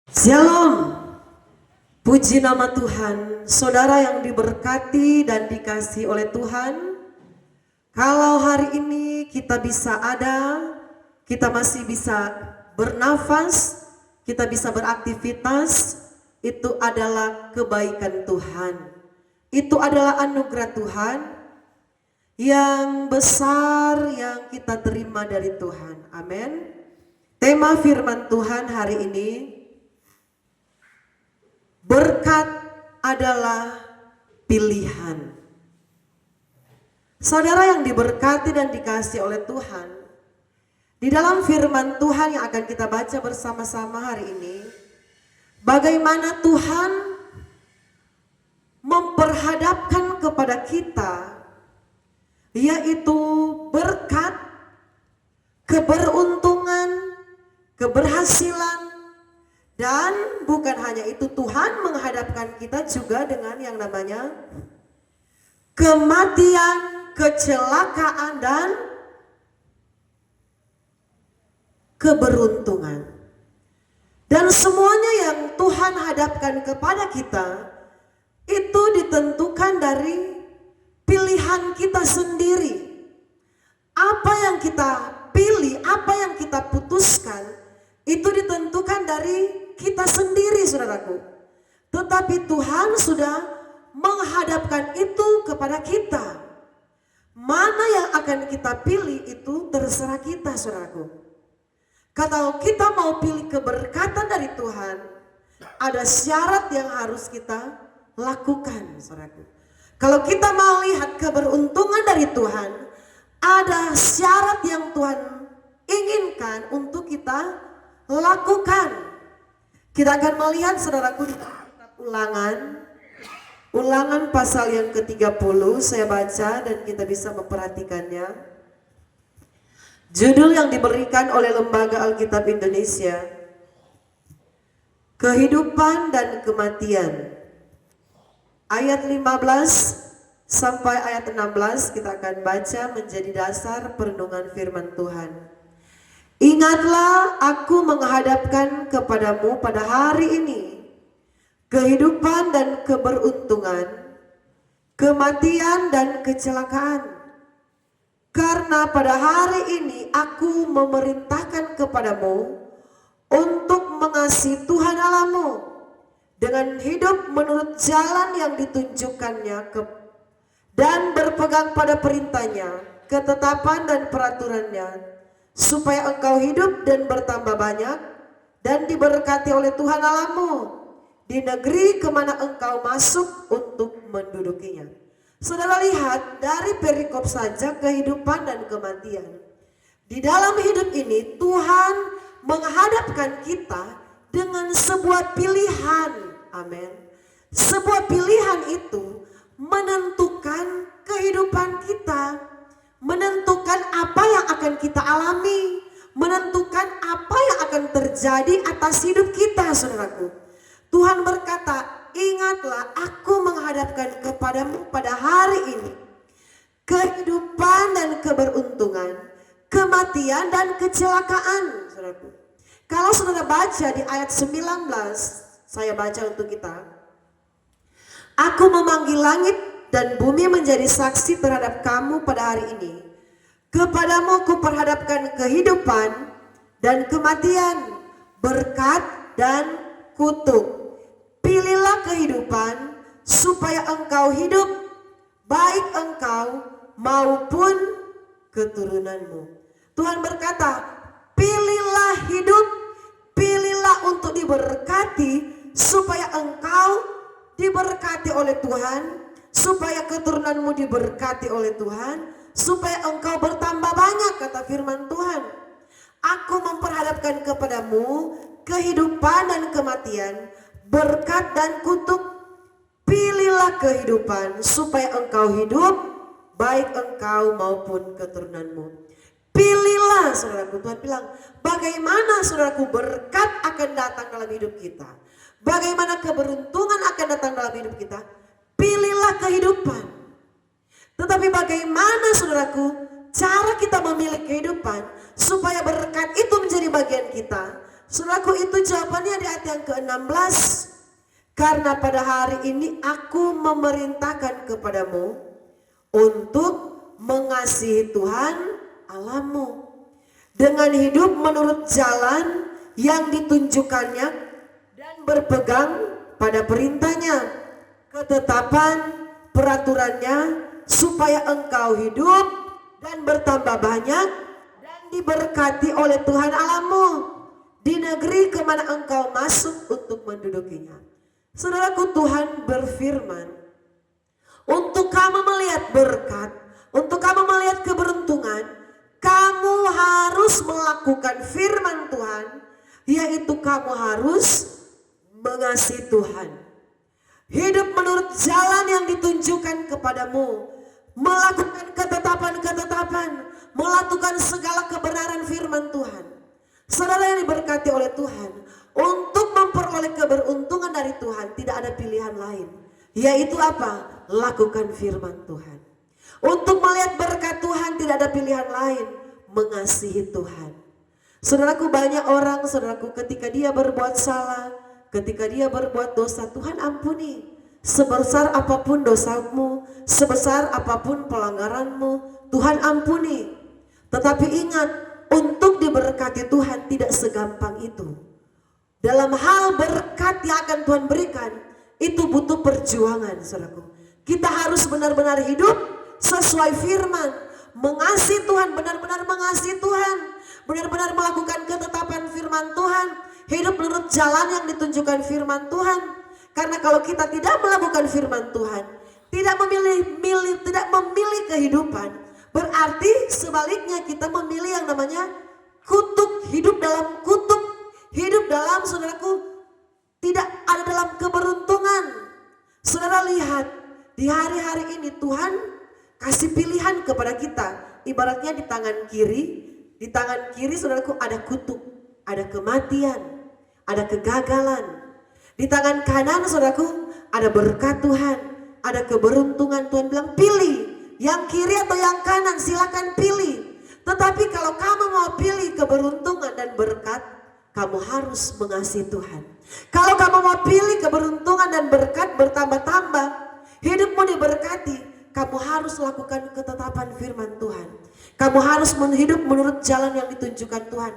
Shalom, puji nama Tuhan. Saudara yang diberkati dan dikasihi oleh Tuhan, kalau hari ini kita bisa ada, kita masih bisa bernafas, kita bisa beraktivitas, itu adalah kebaikan Tuhan. Itu adalah anugerah Tuhan yang besar yang kita terima dari Tuhan. Amin. Tema firman Tuhan hari ini, berkat adalah pilihan. Saudara yang diberkati dan dikasihi oleh Tuhan, di dalam firman Tuhan yang akan kita baca bersama-sama hari ini, bagaimana Tuhan memperhadapkan kepada kita, yaitu berkat, keberuntungan, keberhasilan. Dan bukan hanya itu, Tuhan menghadapkan kita juga dengan yang namanya kematian, kecelakaan, dan keberuntungan. Dan semuanya yang Tuhan hadapkan kepada kita itu ditentukan dari pilihan kita sendiri. Apa yang kita pilih, apa yang kita putuskan, itu ditentukan dari kita sendiri, saudaraku. Tetapi Tuhan sudah menghadapkan itu kepada kita. Mana yang akan kita pilih itu terserah kita, saudaraku. Kalau kita mau pilih keberkatan dari Tuhan, ada syarat yang harus kita lakukan, saudaraku. Kalau kita mau lihat keberuntungan dari Tuhan, ada syarat yang Tuhan inginkan untuk kita lakukan. Kita akan melihat, saudaraku, di kitab Ulangan pasal yang ke-30, saya baca dan kita bisa memperhatikannya. Judul yang diberikan oleh Lembaga Alkitab Indonesia, Kehidupan dan Kematian. Ayat 15 sampai ayat 16 kita akan baca menjadi dasar perenungan firman Tuhan. Ingatlah, aku menghadapkan kepadamu pada hari ini kehidupan dan keberuntungan, kematian dan kecelakaan. Karena pada hari ini aku memerintahkan kepadamu untuk mengasihi Tuhan Allahmu dengan hidup menurut jalan yang ditunjukkannya dan berpegang pada perintahnya, ketetapan dan peraturannya, supaya engkau hidup dan bertambah banyak dan diberkati oleh Tuhan Allahmu di negeri kemana engkau masuk untuk mendudukinya. Saudara lihat dari perikop saja kehidupan dan kematian. Di dalam hidup ini Tuhan menghadapkan kita dengan sebuah pilihan. Amin. Sebuah pilihan itu menentukan kehidupan kita, menentukan apa yang akan kita alami, menentukan apa yang akan terjadi atas hidup kita, saudaraku. Tuhan berkata, ingatlah, aku menghadapkan kepadamu pada hari ini kehidupan dan keberuntungan, kematian dan kecelakaan, saudaraku. Kalau saudara baca di ayat 19, saya baca untuk kita. Aku memanggil langit dan bumi menjadi saksi terhadap kamu pada hari ini. Kepadamu kuperhadapkan kehidupan dan kematian, berkat dan kutuk. Pilihlah kehidupan supaya engkau hidup, baik engkau maupun keturunanmu. Tuhan berkata, pilihlah hidup, pilihlah untuk diberkati, supaya engkau diberkati oleh Tuhan, supaya keturunanmu diberkati oleh Tuhan, supaya engkau bertambah banyak, kata firman Tuhan. Aku memperhadapkan kepadamu kehidupan dan kematian, berkat dan kutuk. Pilihlah kehidupan supaya engkau hidup, baik engkau maupun keturunanmu. Pilihlah, saudaraku. Tuhan bilang, bagaimana saudaraku berkat akan datang dalam hidup kita, bagaimana keberuntungan akan datang dalam hidup kita. Pilihlah kehidupan. Tetapi bagaimana, saudaraku, cara kita memilih kehidupan supaya berkat itu menjadi bagian kita, Saudaraku, itu jawabannya di ayat yang ke-16. Karena pada hari ini aku memerintahkan kepadamu untuk mengasihi Tuhan Allahmu dengan hidup menurut jalan yang ditunjukkannya dan berpegang pada perintahnya, ketetapan peraturannya, supaya engkau hidup dan bertambah banyak dan diberkati oleh Tuhan Allahmu di negeri kemana engkau masuk untuk mendudukinya. Saudaraku, Tuhan berfirman, untuk kamu melihat berkat, untuk kamu melihat keberuntungan, kamu harus melakukan firman Tuhan, yaitu kamu harus mengasihi Tuhan. Hidup menurut jalan yang ditunjukkan kepadamu, melakukan ketetapan-ketetapan, melakukan segala kebenaran firman Tuhan. Saudara yang diberkati oleh Tuhan, untuk memperoleh keberuntungan dari Tuhan tidak ada pilihan lain, yaitu apa? Lakukan firman Tuhan. Untuk melihat berkat Tuhan tidak ada pilihan lain, mengasihi Tuhan. Saudaraku, banyak orang, saudaraku, ketika dia berbuat salah, ketika dia berbuat dosa, Tuhan ampuni. Sebesar apapun dosamu, sebesar apapun pelanggaranmu, Tuhan ampuni. Tetapi ingat, untuk diberkati Tuhan tidak segampang itu. Dalam hal berkat yang akan Tuhan berikan, itu butuh perjuangan, saudaraku. Kita harus benar-benar hidup sesuai firman, mengasihi Tuhan, benar-benar mengasihi Tuhan, benar-benar melakukan ketetapan firman Tuhan, hidup menurut jalan yang ditunjukkan firman Tuhan. Karena kalau kita tidak melakukan firman Tuhan, tidak memilih kehidupan, berarti sebaliknya kita memilih yang namanya kutuk, hidup dalam kutuk, hidup dalam, saudaraku, tidak ada dalam keberuntungan. Saudara lihat, di hari-hari ini Tuhan kasih pilihan kepada kita. Ibaratnya di tangan kiri saudaraku ada kutuk, ada kematian, ada kegagalan. Di tangan kanan saudaraku ada berkat Tuhan, ada keberuntungan. Tuhan bilang pilih yang kiri atau yang kanan, silakan pilih. Tetapi kalau kamu mau pilih keberuntungan dan berkat, kamu harus mengasihi Tuhan. Kalau kamu mau pilih keberuntungan dan berkat bertambah-tambah, hidupmu diberkati, kamu harus lakukan ketetapan firman Tuhan. Kamu harus hidup menurut jalan yang ditunjukkan Tuhan.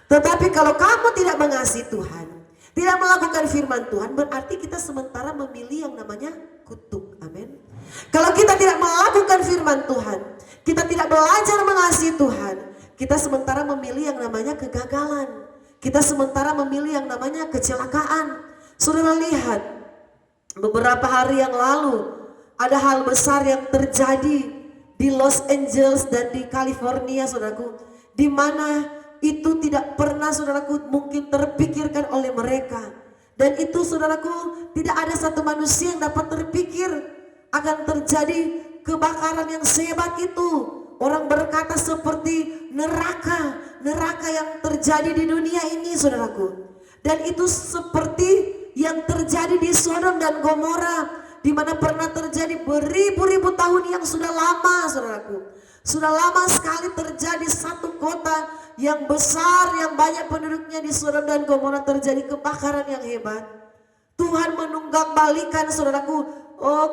Tetapi kalau kamu tidak mengasihi Tuhan, tidak melakukan firman Tuhan, berarti kita sementara memilih yang namanya kutuk. Amin. Kalau kita tidak melakukan firman Tuhan, kita tidak belajar mengasihi Tuhan, kita sementara memilih yang namanya kegagalan. Kita sementara memilih yang namanya kecelakaan. Saudara lihat, beberapa hari yang lalu ada hal besar yang terjadi di Los Angeles dan di California, saudaraku, di mana itu tidak pernah, saudaraku, mungkin terpikirkan oleh mereka. Dan itu, saudaraku, tidak ada satu manusia yang dapat terpikir akan terjadi kebakaran yang sehebat itu. Orang berkata seperti neraka yang terjadi di dunia ini, saudaraku. Dan itu seperti yang terjadi di Sodom dan Gomora, di mana pernah terjadi beribu-ribu tahun yang sudah lama, saudaraku. Sudah lama sekali terjadi satu kota yang besar, yang banyak penduduknya di Sodom dan Gomora, terjadi kebakaran yang hebat. Tuhan menunggang balikan, saudaraku,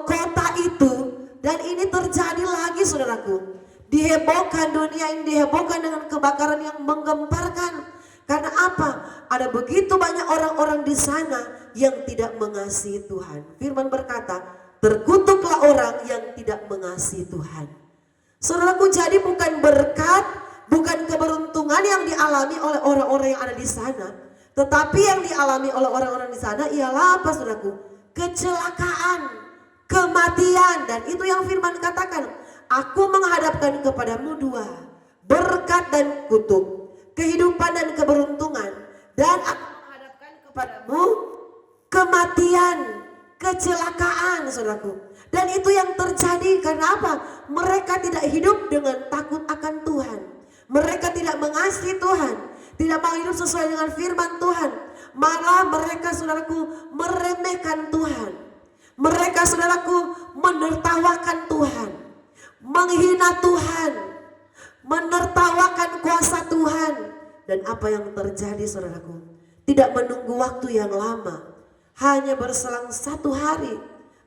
kota itu, dan ini terjadi lagi, saudaraku. Dihebohkan, dunia ini dihebohkan dengan kebakaran yang menggemparkan. Karena apa? Ada begitu banyak orang-orang di sana yang tidak mengasihi Tuhan. Firman berkata, terkutuklah orang yang tidak mengasihi Tuhan. Saudaraku, jadi bukan berkat, bukan keberuntungan yang dialami oleh orang-orang yang ada di sana, tetapi yang dialami oleh orang-orang di sana ialah apa, saudaraku? Kecelakaan, kematian. Dan itu yang firman katakan, aku menghadapkan kepadamu dua, berkat dan kutuk, kehidupan dan keberuntungan, dan aku menghadapkan kepadamu kematian, kecelakaan, saudaraku. Dan itu yang terjadi karena apa? Mereka tidak hidup dengan takut akan Tuhan. Mereka tidak mengasihi Tuhan, tidak mau hidup sesuai dengan firman Tuhan. Malah mereka, saudaraku, meremehkan Tuhan. Mereka, saudaraku, menertawakan Tuhan, menghina Tuhan, menertawakan kuasa Tuhan. Dan apa yang terjadi, saudaraku? tidak menunggu waktu yang lama. Hanya berselang 1 hari.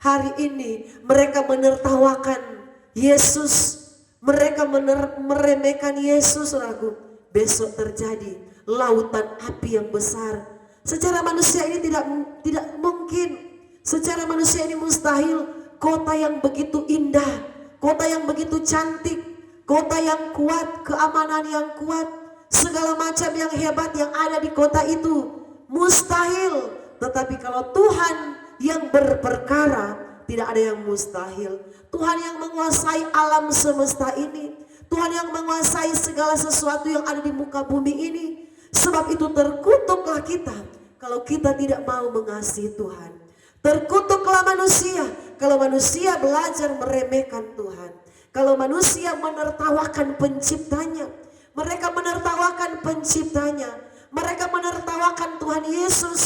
Hari ini mereka menertawakan Yesus. Mereka meremehkan Yesus, saudaraku. Besok terjadi lautan api yang besar. Secara manusia ini tidak mungkin. Secara manusia ini mustahil. Kota yang begitu indah, kota yang begitu cantik, kota yang kuat, keamanan yang kuat, segala macam yang hebat yang ada di kota itu mustahil. Tetapi kalau Tuhan yang berperkara, tidak ada yang mustahil. Tuhan yang menguasai alam semesta ini, Tuhan yang menguasai segala sesuatu yang ada di muka bumi ini. Sebab itu terkutuklah kita kalau kita tidak mau mengasihi Tuhan. Terkutuklah manusia kalau manusia belajar meremehkan Tuhan. Kalau manusia menertawakan penciptanya. Mereka menertawakan penciptanya. Mereka menertawakan Tuhan Yesus.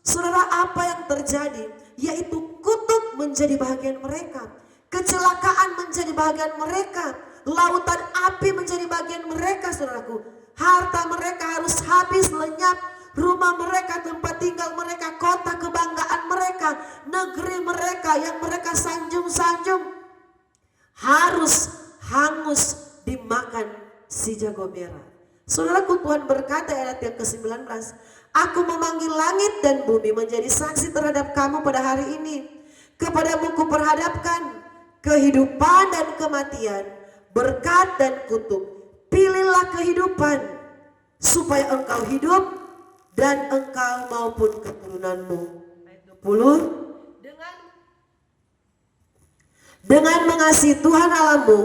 Saudara, apa yang terjadi? Yaitu kutuk menjadi bagian mereka. Kecelakaan menjadi bagian mereka. Lautan api menjadi bagian mereka, saudaraku. Harta mereka harus habis, lenyap. Rumah mereka, tempat tinggal mereka, kota kebanggaan mereka, negeri mereka yang mereka sanjung-sanjung harus hangus dimakan si jago merah. Saudaraku, Tuhan berkata ayat yang ke-19, aku memanggil langit dan bumi menjadi saksi terhadap kamu pada hari ini. Kepadamu kuperhadapkan kehidupan dan kematian, berkat dan kutuk. Pilihlah kehidupan supaya engkau hidup dan engkau maupun keturunanmu. Ayat 20. Dengan mengasihi Tuhan Allahmu,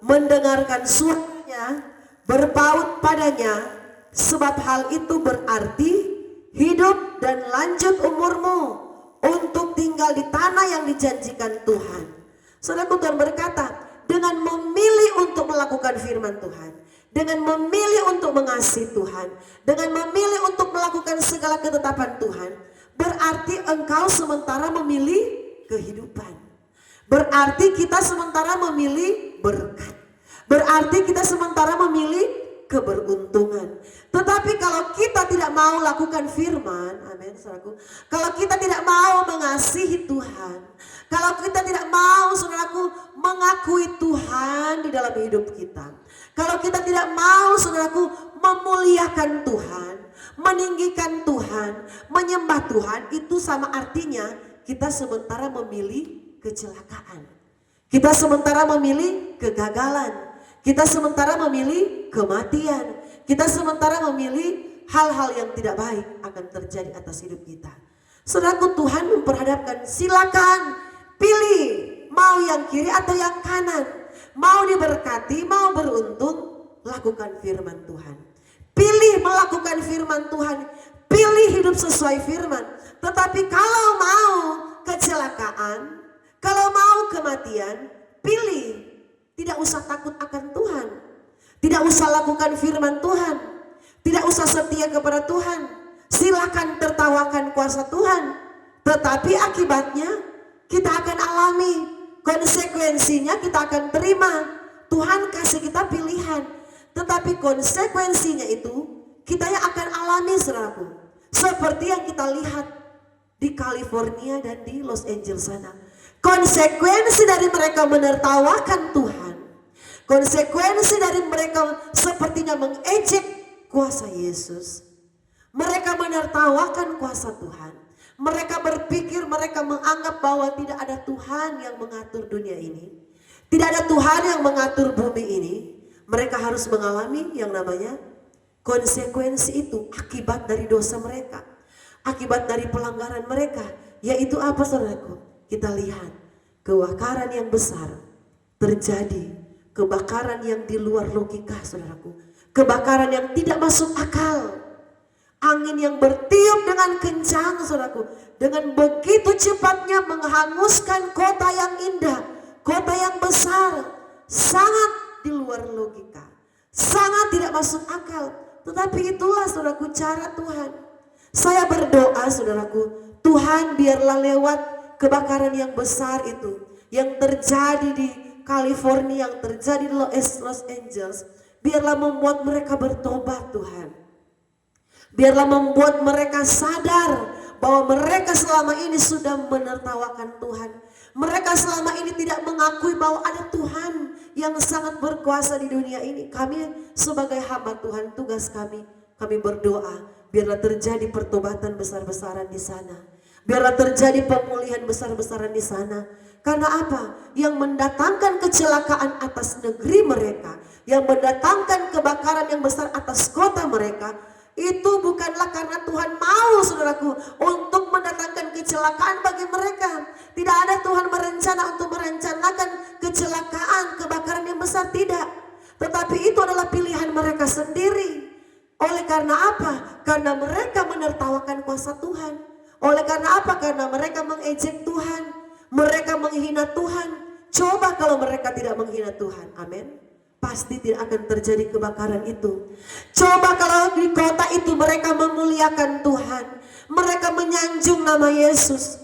mendengarkan suaranya, berpaut padanya, sebab hal itu berarti hidup dan lanjut umurmu untuk tinggal di tanah yang dijanjikan Tuhan. Saudaraku, Tuhan berkata, dengan memilih untuk melakukan firman Tuhan, dengan memilih untuk mengasihi Tuhan, dengan memilih untuk melakukan segala ketetapan Tuhan, berarti engkau sementara memilih kehidupan. Berarti kita sementara memilih berkat. Berarti kita sementara memilih keberuntungan. Tetapi kalau kita tidak mau lakukan firman, amin saudaraku, kalau kita tidak mau mengasihi Tuhan, kalau kita tidak mau saudaraku mengakui Tuhan di dalam hidup kita, kalau kita tidak mau saudaraku memuliakan Tuhan, meninggikan Tuhan, menyembah Tuhan, itu sama artinya kita sementara memilih kecelakaan. Kita sementara memilih kegagalan. Kita sementara memilih kematian. Kita sementara memilih hal-hal yang tidak baik akan terjadi atas hidup kita. Saudaraku, Tuhan memperhadapkan, silakan pilih mau yang kiri atau yang kanan. Mau diberkati, mau beruntung, lakukan firman Tuhan. Pilih melakukan firman Tuhan. Pilih hidup sesuai firman. Tetapi kalau mau kecelakaan, kalau mau kematian, pilih. Tidak usah takut akan Tuhan. Tidak usah lakukan firman Tuhan. Tidak usah setia kepada Tuhan. Silakan tertawakan kuasa Tuhan. Tetapi akibatnya kita akan alami. Konsekuensinya kita akan terima. Tuhan kasih kita pilihan. Tetapi konsekuensinya itu kita yang akan alami, saudaraku. Seperti yang kita lihat di California dan di Los Angeles sana. Konsekuensi dari mereka menertawakan Tuhan, konsekuensi dari mereka sepertinya mengejek kuasa Yesus. Mereka menertawakan kuasa Tuhan. Mereka berpikir, mereka menganggap bahwa tidak ada Tuhan yang mengatur dunia ini. Tidak ada Tuhan yang mengatur bumi ini. Mereka harus mengalami yang namanya konsekuensi itu akibat dari dosa mereka. Akibat dari pelanggaran mereka. Yaitu apa, saudaraku? Kita lihat kebakaran yang besar terjadi, kebakaran yang di luar logika, saudaraku, kebakaran yang tidak masuk akal, angin yang bertiup dengan kencang, saudaraku, dengan begitu cepatnya menghanguskan kota yang indah, kota yang besar, sangat di luar logika, sangat tidak masuk akal. Tetapi itulah, saudaraku, cara Tuhan. Saya berdoa, saudaraku, Tuhan biarlah lewat kebakaran yang besar itu yang terjadi di California, yang terjadi di Los Angeles, biarlah membuat mereka bertobat, Tuhan. Biarlah membuat mereka sadar bahwa mereka selama ini sudah menertawakan Tuhan. Mereka selama ini tidak mengakui bahwa ada Tuhan yang sangat berkuasa di dunia ini. Kami sebagai hamba Tuhan, tugas kami berdoa. Biarlah terjadi pertobatan besar-besaran di sana. Biarlah terjadi pemulihan besar-besaran di sana. Karena apa? Yang mendatangkan kecelakaan atas negeri mereka, yang mendatangkan kebakaran yang besar atas kota mereka, itu bukanlah karena Tuhan mau, saudaraku, untuk mendatangkan kecelakaan bagi mereka. Tidak ada Tuhan berencana untuk merencanakan kecelakaan, kebakaran yang besar, tidak. Tetapi itu adalah pilihan mereka sendiri. Oleh karena apa? Karena mereka menertawakan kuasa Tuhan. Oleh karena apa? Karena mereka mengejek Tuhan. Mereka menghina Tuhan. Coba kalau mereka tidak menghina Tuhan, amin, pasti tidak akan terjadi kebakaran itu. Coba kalau di kota itu mereka memuliakan Tuhan, mereka menyanjung nama Yesus.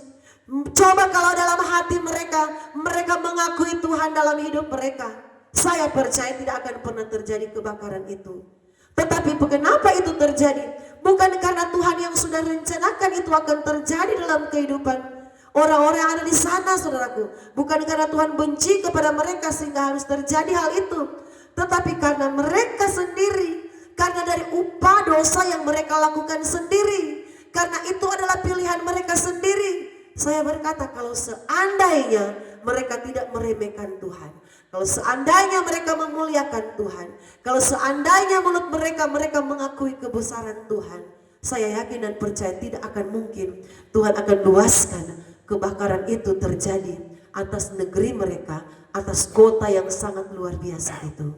Coba kalau dalam hati mereka mengakui Tuhan dalam hidup mereka, saya percaya tidak akan pernah terjadi kebakaran itu. Tetapi kenapa itu terjadi? Bukan karena Tuhan yang sudah rencanakan itu akan terjadi dalam kehidupan orang-orang yang ada di sana, saudaraku. Bukan karena Tuhan benci kepada mereka sehingga harus terjadi hal itu. Tetapi karena mereka sendiri, karena dari upah dosa yang mereka lakukan sendiri, karena itu adalah pilihan mereka sendiri. Saya berkata, kalau seandainya mereka tidak meremehkan Tuhan, kalau seandainya mereka memuliakan Tuhan, kalau seandainya mulut mereka mengakui kebesaran Tuhan, saya yakin dan percaya tidak akan mungkin Tuhan akan luaskan kebakaran itu terjadi atas negeri mereka, atas kota yang sangat luar biasa itu.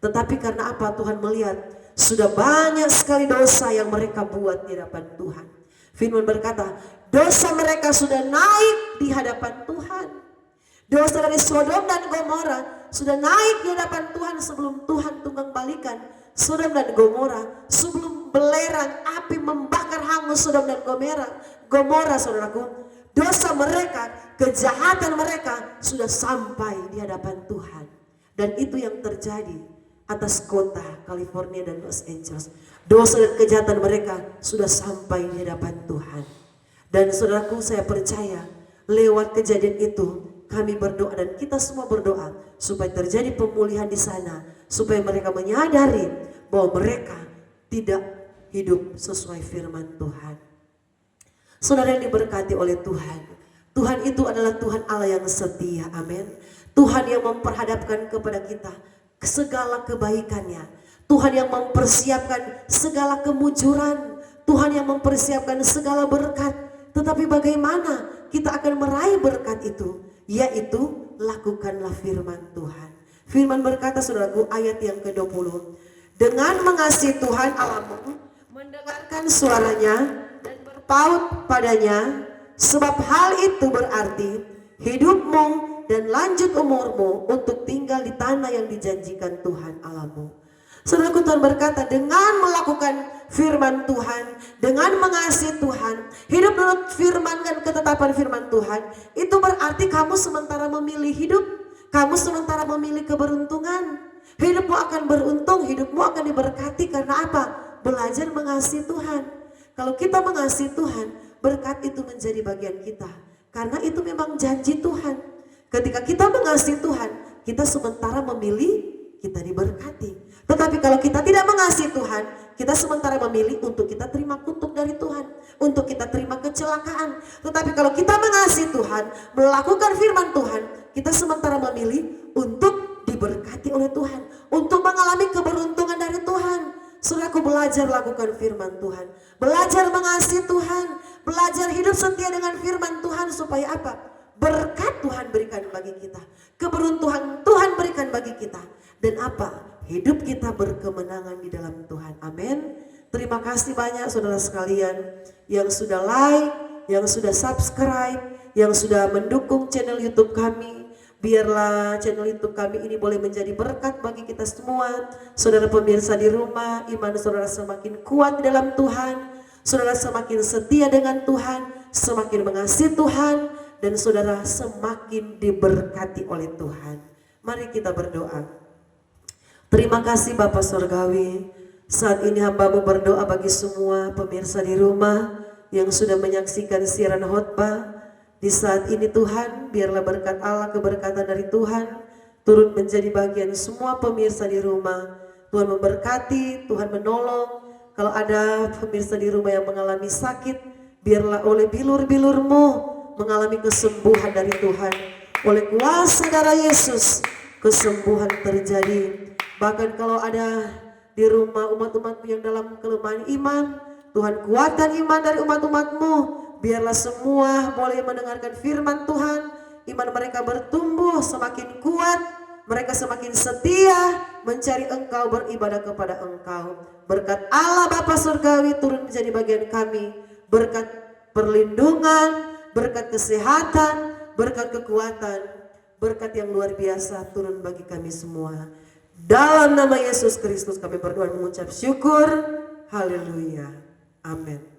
Tetapi karena apa? Tuhan melihat sudah banyak sekali dosa yang mereka buat di hadapan Tuhan. Firman berkata, dosa mereka sudah naik di hadapan Tuhan. Dosa dari Sodom dan Gomora sudah naik di hadapan Tuhan sebelum Tuhan tunggang balikan Sodom dan Gomora, sebelum belerang api membakar hangus Sodom dan Gomora, saudaraku. Dosa mereka, kejahatan mereka sudah sampai di hadapan Tuhan. Dan itu yang terjadi atas kota California dan Los Angeles. Dosa dan kejahatan mereka sudah sampai di hadapan Tuhan. Dan saudaraku, saya percaya lewat kejadian itu kami berdoa dan kita semua berdoa supaya terjadi pemulihan di sana, supaya mereka menyadari bahwa mereka tidak hidup sesuai firman Tuhan. Saudara yang diberkati oleh Tuhan, Tuhan itu adalah Tuhan Allah yang setia, amin. Tuhan yang memperhadapkan kepada kita segala kebaikannya, Tuhan yang mempersiapkan segala kemujuran, Tuhan yang mempersiapkan segala berkat. Tetapi bagaimana kita akan meraih berkat itu? Yaitu lakukanlah firman Tuhan. Firman berkata, saudaraku, ayat yang ke-20, dengan mengasihi Tuhan Allahmu, mendengarkan suaranya dan berpaut padanya, sebab hal itu berarti hidupmu dan lanjut umurmu untuk tinggal di tanah yang dijanjikan Tuhan Allahmu. Saudaraku, Tuhan berkata, dengan melakukan firman Tuhan, dengan mengasihi Tuhan, hidup menurut firman dan ketetapan firman Tuhan, itu berarti kamu sementara memilih hidup, kamu sementara memilih keberuntungan. Hidupmu akan beruntung, hidupmu akan diberkati. Karena apa? Belajar mengasihi Tuhan. Kalau kita mengasihi Tuhan, berkat itu menjadi bagian kita. Karena itu memang janji Tuhan. Ketika kita mengasihi Tuhan, kita sementara memilih, kita diberkati. Tetapi kalau kita tidak mengasihi Tuhan, kita sementara memilih untuk kita terima kutuk dari Tuhan, untuk kita terima kecelakaan. Tetapi kalau kita mengasihi Tuhan, melakukan firman Tuhan, kita sementara memilih untuk diberkati oleh Tuhan, untuk mengalami keberuntungan dari Tuhan. Saudaraku, belajar lakukan firman Tuhan, belajar mengasihi Tuhan, belajar hidup setia dengan firman Tuhan, supaya apa? Berkat Tuhan berikan bagi kita, keberuntungan Tuhan berikan bagi kita, dan apa? Hidup kita berkemenangan di dalam Tuhan. Amin. Terima kasih banyak saudara sekalian yang sudah like, yang sudah subscribe, yang sudah mendukung channel YouTube kami. Biarlah channel YouTube kami ini boleh menjadi berkat bagi kita semua. Saudara pemirsa di rumah, iman saudara semakin kuat di dalam Tuhan. Saudara semakin setia dengan Tuhan, semakin mengasihi Tuhan, dan saudara semakin diberkati oleh Tuhan. Mari kita berdoa. Terima kasih Bapa Surgawi, Saat ini hamba-Mu berdoa bagi semua pemirsa di rumah yang sudah menyaksikan siaran khotbah. Di saat ini Tuhan, biarlah berkat Allah, keberkatan dari Tuhan turun menjadi bagian semua pemirsa di rumah. Tuhan memberkati, Tuhan menolong. Kalau ada pemirsa di rumah yang mengalami sakit, biarlah oleh bilur-bilur-Mu mengalami kesembuhan dari Tuhan. Oleh kuasa darah Yesus, kesembuhan terjadi. Bahkan kalau ada di rumah umat-umat-Mu yang dalam kelemahan iman, Tuhan kuatkan iman dari umat-umat-Mu. Biarlah semua boleh mendengarkan firman Tuhan, iman mereka bertumbuh semakin kuat, mereka semakin setia mencari Engkau, beribadah kepada Engkau. Berkat Allah Bapa Surgawi turun menjadi bagian kami, berkat perlindungan, berkat kesehatan, berkat kekuatan, berkat yang luar biasa turun bagi kami semua. Dalam nama Yesus Kristus kami berdoa mengucap syukur. Haleluya. Amin.